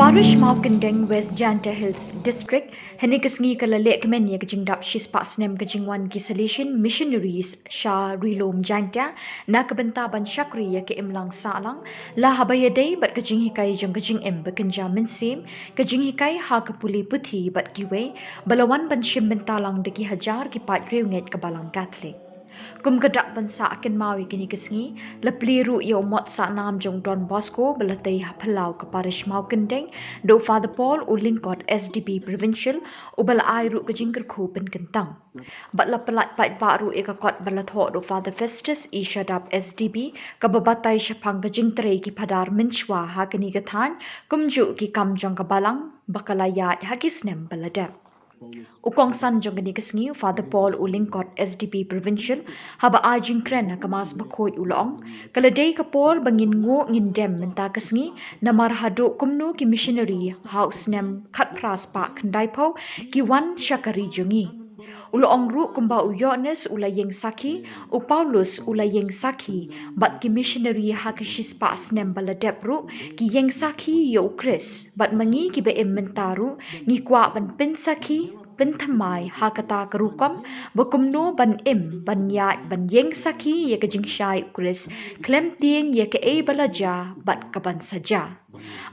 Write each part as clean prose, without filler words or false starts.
Parish Maukendeng West Janta Hills District Henikesengi kalalek kemen ya kejingdap shispa snem kejingwan kisalation missionaries Shah Rilom Janta na kebentaban syakri ya ke imlang salang la habayadai bat kejing hikai jong kejing em bekenja mensim kejing hikai ha kepuli putih bat kiwe balawan ban shim bentalang deki hajar ki pat reunget kebalang Catholic. Kum kedak pensa akan mawi kini kesengi lepliru ia umot sa nam jong Don Bosco belatai hapelau ke Parish Maukendeng do Father Paul u lingkot SDP Provincial u bala airu ke jingkerku pen kentang. Bat la pelat pat baru eka kot balatho do Father Festus i shadap SDP ke bebatai syapang ke jingteri ki padar menchwa ha kini ketan kumju ki kam jong kebalang bakalayat hakisnem baladap. Ukong san jong ni kesengi Father Paul u lingkot SDP Provincial haba ajing kren kemas bakoi ulong kaladai ke Paul bangin ngo ngindem menta kesengi namar hadu kumnu ki missionary house nem kat pras pa kendai pau ki wan syakari jongi ulong ru kumba u Yohanes ulayeng saki u Paulus ulayeng saki bat ki missionary ha ki shispa snem baladep ru ki yeng saki yo Chris bat mangi ki be mentaru ngi kwa ban pen saki pentamai ha kata kerukom bekumno ban ban yat ban yeng saki ye ke jingshai Chris klem ting ye ke e balaja bat kaban saja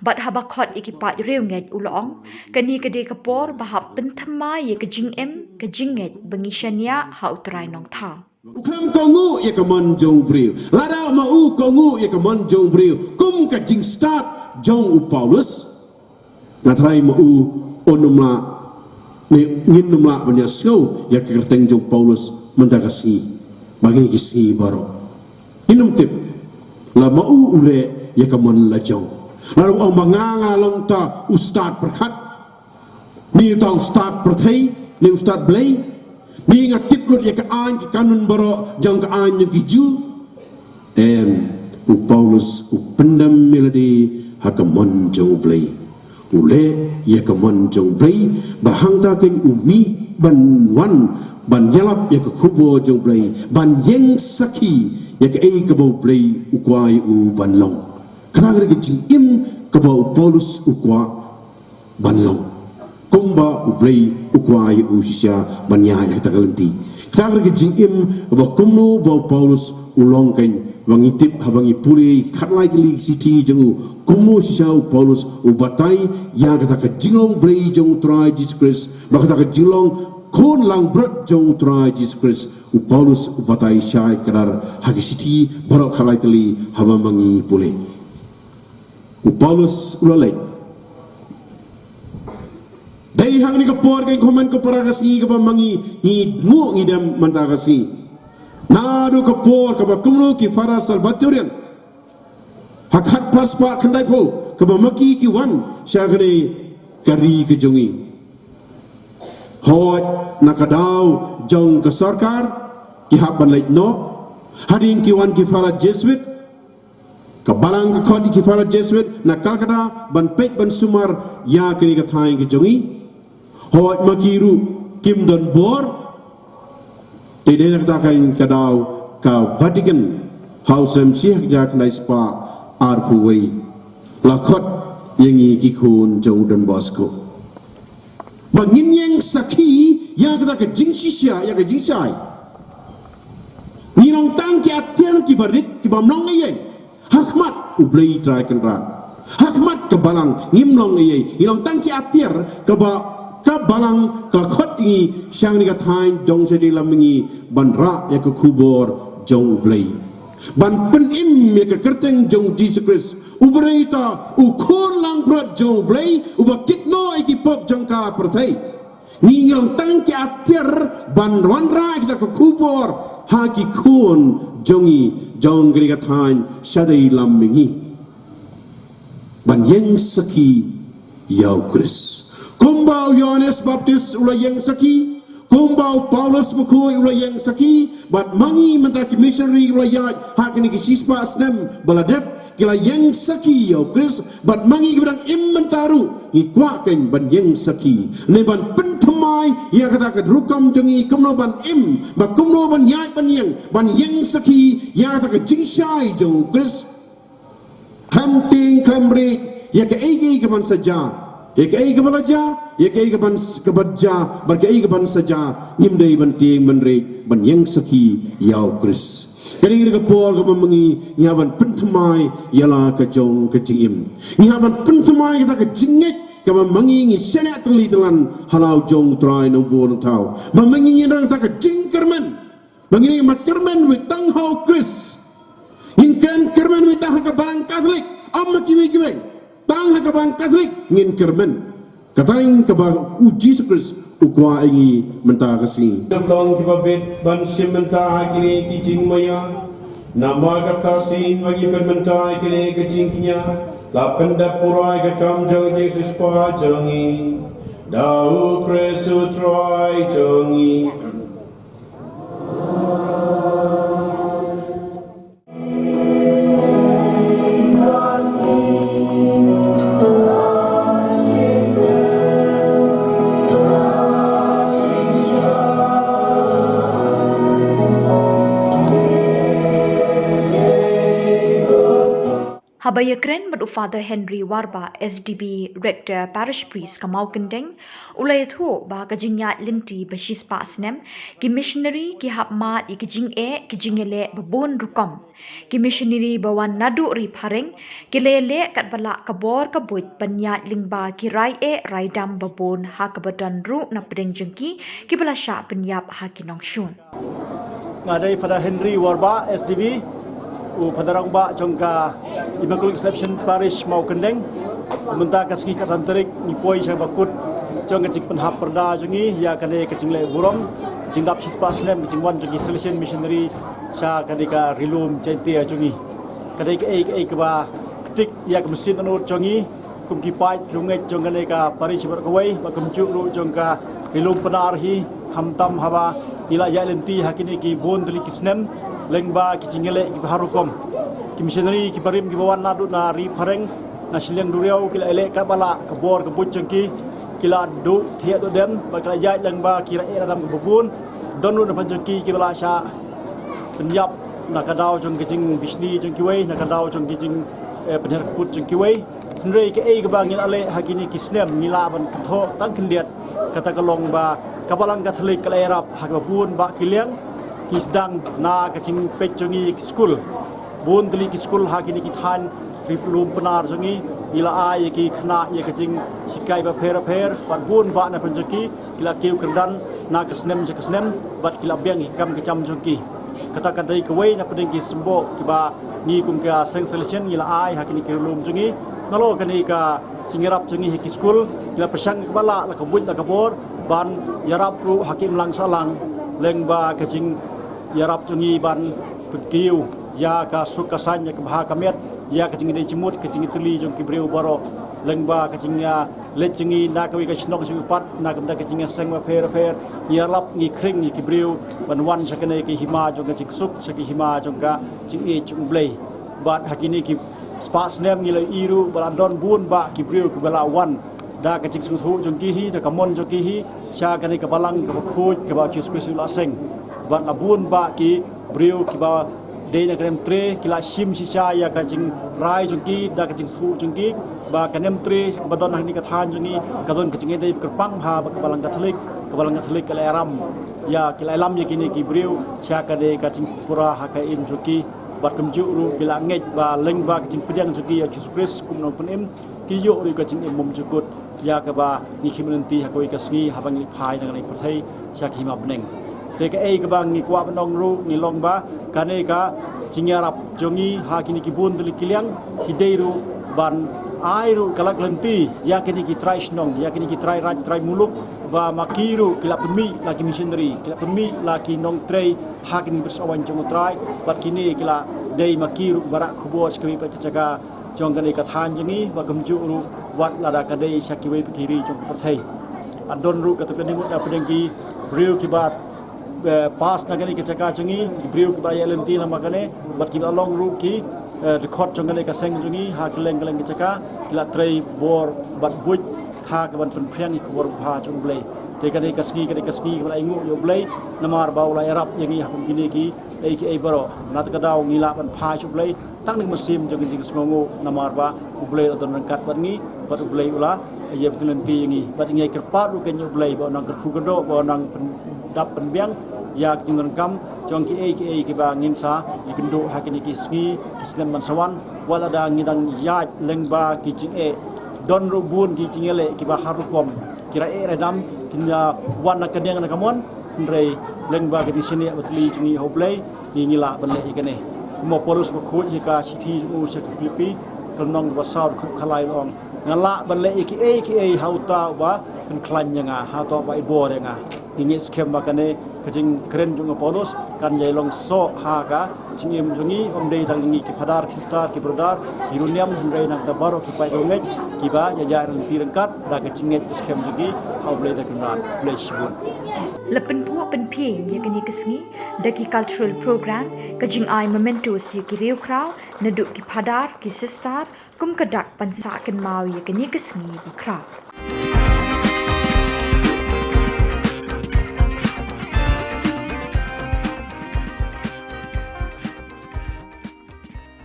bat habakot ikipat reunget ulong kani kede kapor bahap pentamai ye ke jing ke jinget bengishania ha utrai nong tha Ukram kongu ya kaman jong briu. Lada mau kongu ya kaman jong briu. Kum ka jing start jong u Paulus. Natrai mau onumla ni numla banya snow ya kerteng jong Paulus mendagasi bagi kisi baro. Inum tip la mau ule ya kaman la jong. Lalu ang manganga lang ta ustad perkat. Ni ta ustad perthai, ni ustad blay. Ni ngatip lut ya ke an ki kanun baro jang ke an yang kiju u Paulus u pendam melodi hakamon jong blay ule ya kamon jong blay bahang ta ken umi ban wan ban yalap ya ke kubo jong blay ban yeng saki ya ke ei ke bau blay u kwai u ban long kara ke jing im ke bau Paulus u kwa ban long kumba ublay ukwai usya banya yang kita kalenti kita kerja jingim bahwa kumno bahwa Paulus ulong kain wangitip habangi puli katlai kali city jengu kumno sisau Paulus ubatai yang kita kejinglong blay jong try Jesus Christ bahkan kita kejinglong kon lang berat jong try Jesus Christ Paulus ubatai syai kadar hagi city barok katlai kali habangi puli Paulus ulalai dai hang ni kapor kay kuman ko para kasi ka mangi ni mu ngidam manta kasi nadu kapor ka kumno ki fara salvatorian hakhat paspa khandai po ka maki ki wan syagre kari ke jongi hot nakadaw jong ka sarkar ki haban lait no hadin ki wan ki fara jesuit ka balang ka khodi ki fara jesuit na kalkata ban pek ban sumar ya kini ka thai ke jongi hot makiru kim don bor tidak katakan kadau ka Vatican House Syekh jak nai spa arpuwei lakot yengi kikun jong Don Bosco bangin yang saki yang kata ke jingsisya ya ke jingsai ni nong tang ki atian ki barit ki bamnong ye hakmat ublei trai kenrat hakmat ke balang ngimlong ye ilong tang ki atiar ke ba ka balang ka khot ngi syang ni ka thain dong se di lam ngi ban ra ya ka kubor jong blai ban pen im ya ka kerteng jong Jesus Christ ubreta u khon lang brat jong blai u ba kitno iki pop jong ka perthai ni ngong tang ki atir ban wan ra kita ka kubor ha ki khon jongi jong ni ka thain sadai lam ngi ban yeng saki yau Christ kumbau Yohanes Baptis ulayeng saki kumbau Paulus bukui ulayeng saki bat mangi mentaki missionary ulayat hak ni kisispa snem baladep kila yeng saki yo Chris bat mangi kibadang immentaru ngikwaken ban yeng saki ne ban pentamai ya kata kedrukam jengi kumno ban im ba kumno ban yai ban yeng saki ya kata ke jingshai jo Chris kamting kamri ya ke igi ke ban saja, ya ke igi ke balaja, ya ke igi ban kebaja, bar ke igi ban saja, ngimdei ban tieng menre ban yang saki yau Kris. Kali ini kepol ke memengi nyaban pentemai ialah ke jong ke jingim. Nyaban pentemai kita ke jingit ke memengi ngi senek teli telan halau jong trai nombor tau. Memengi nang tak ke jingkermen. Mengini mat kermen wit tang hau Kris. Inkan kermen wit tang ke barang Katolik. Amma kiwi tang ke barang Katolik ngin kermen. Katain ke barang uji Kris ukwa ingi mentah kasi. Dalam kibabit ban mentah kini kijing maya. Nama kata sin bagi mentah kini kijing kinya. Lapan dapurai ke kamjang Yesus pajangi. Dau Kristus trai jangi. Habaya kren madu Father Henry Warba SDB Rector Parish Priest Kamau Kendeng ulay thu ba kajinya linti bashis pasnem ki missionary ki hapma ikijing kijingele babon rukom ki missionary bawan nadu ri phareng ki lele kat bala kabor kabuit panya lingba ki rai dam babon hakabadan ru na pedeng jengki ki bala sha penyap hakinong shun ngadai Father Henry Warba SDB Padarang ba jongka Immaculate Conception Parish mau kendeng mentah kasih katan terik nipoi saya bakut jongka cik penhap perda jongi ya kane kecing le burom kecing dap hispas nem kecing wan jongi Salesian Missionary sya kane ka rilum centi jongi kane ke ke ba ketik ya ke mesin anut jongi kum ki pai lunget jongka ne ka parish berkawai ba kemjuk ru jongka rilum penarhi hamtam hawa ila ya lenti hakini ki bon deli kisnem lengba ki jingele ki harukom ki missionary ki barim ki bawan nadu na ri phareng na silang duriau ki ele ka bala ka bor ka bucengki ki la du thia do dem ba ka ya lengba ki ra era dam bubun donu na panjengki ki bala sha penyap na ka dau jong ki jing bisni jong ki wei na ka dau jong ki jing penher put jong ki wei hnrei ke ei ka bangin ale hakini ki snem mila ban tho tang kendiat kata kalong ba kabalang Katolik kalerap hakabun ba kiliang kisdang na kacing pejongi school bun teli ki school hakini kithan riplum penar jongi ila ai ki khna ye kacing hikai ba pher pat bun ba na penjaki kila kiu kerdan na kesnem je kesnem bat kila beng hikam kecam jongi katakan dai kewei na pedeng ki sembo ki ba ni kum ka seng selection ila ai hakini ki lum jongi nalo kani ka cingirap jongi ki school kila pesang kepala la kabut la kabor ban yarap ru hakim lang salang lengba kacing yarap tungi ban pekiu ya ka sukasanya ke bah kamet ya kacing de cimut kacing teli jong kibreu baro lengba kacingnya lecengi na kawi ka snok sipat na kamda kacingnya seng ma pher yarap ngi kring ni kibreu ban wan sakane ki hima jong kacing suk saki hima jong ka cing e chung blei bat hakini ki spas nem ngi le iru balandon bun ba kibreu ki bala wan da kacing suthu jong ki hi da kamon jong ki hi sya kane ka balang ka khoj ka ba Jesus Christ la seng ba ngabun ba ki brio ki ba de na krem tre ki la shim si sha ya kacing rai jong ki da kacing su jong ki ba kanem tre ba don ni ka than jong ni ka don kacing de kerpang ha ba ka balang Katolik ka la ram ya ki la lam ya kini ki brio sya ka de kacing pura ha ka im jong ki ba kemju ru ki la ngej ba leng ba kacing pedang jong ki ya Jesus Christ kum non penim ki yo ru kacing im mum jukut ya ka ba ni khimanti ha koi kasni habang li phai na ni pathai sya ki ma beneng te ka ei ka bang ni kwa banong ru ni long ba kane ka cingarap jongi ha kini ki bun deli kiliang ki deiru ban airu kalak lenti ya kini ki trai snong ya kini ki trai raj trai muluk ba makiru kila pemi laki missionary kila pemi laki nong trai ha kini bersawan jong trai bat kini kila dei makiru barak khubo skwi pa kaca jong kane ka than jongi ba gamju ru wat lada ka dei sakiwe pikiri jong pathai adon ru ka to kani ngut apdengki breu ki bat pas nagani ke caka chungi ki brio ki ba yelenti na makane bat ki long ru ki record chungane ka seng chungi ha keleng ke caka kila tray bor bat buj kha ka ban pen phriang ki khobor bha chung blei Tekani kasgi kala ingu yo blay namar baw la arab yangi hakun kini ki aka baro nat kadaw ngila pan pha chu blay tang ning musim jogin jing sngongo namar ba ublay adon rangkat bangi pat ublay ula ye betulan ti yangi pat ngai kerpat u kenyo ublay ba nang kerfu gendo ba nang dap penbiang yak jing rangkam jong ki ba ngin sa ikendo hakini ki sngi kisnan mansawan wala da ngidan ya lengba ki jing don rubun ki jingele ki ba harukom kira redam kinya wana kadeng na kamon ndrei lengba ki sini batli jingi hoblay ni ngila banle ikane mo polus ba khut hika sithi u se klipi kanong ba saur khut khalai long ngala banle iki hauta ba kan klan nga ha to ba ibo nga ni skem ba kane kajing keren jung polus kan jai long so ha ka jingim jungi omdei tang ngi ki phadar kistar ki brodar ki runiam ndrei nak da baro ki pai gongai ki ba ya ja rang tirangkat da ka jinget skem jugi haublei da kan flesh bun Lepen puak pen pieng ya kini kesngi daki cultural program kajing ai mementos ya ki riu krau naduk ki padar ki sistar kum kadak pansa ken mau ya kini kesngi bi krau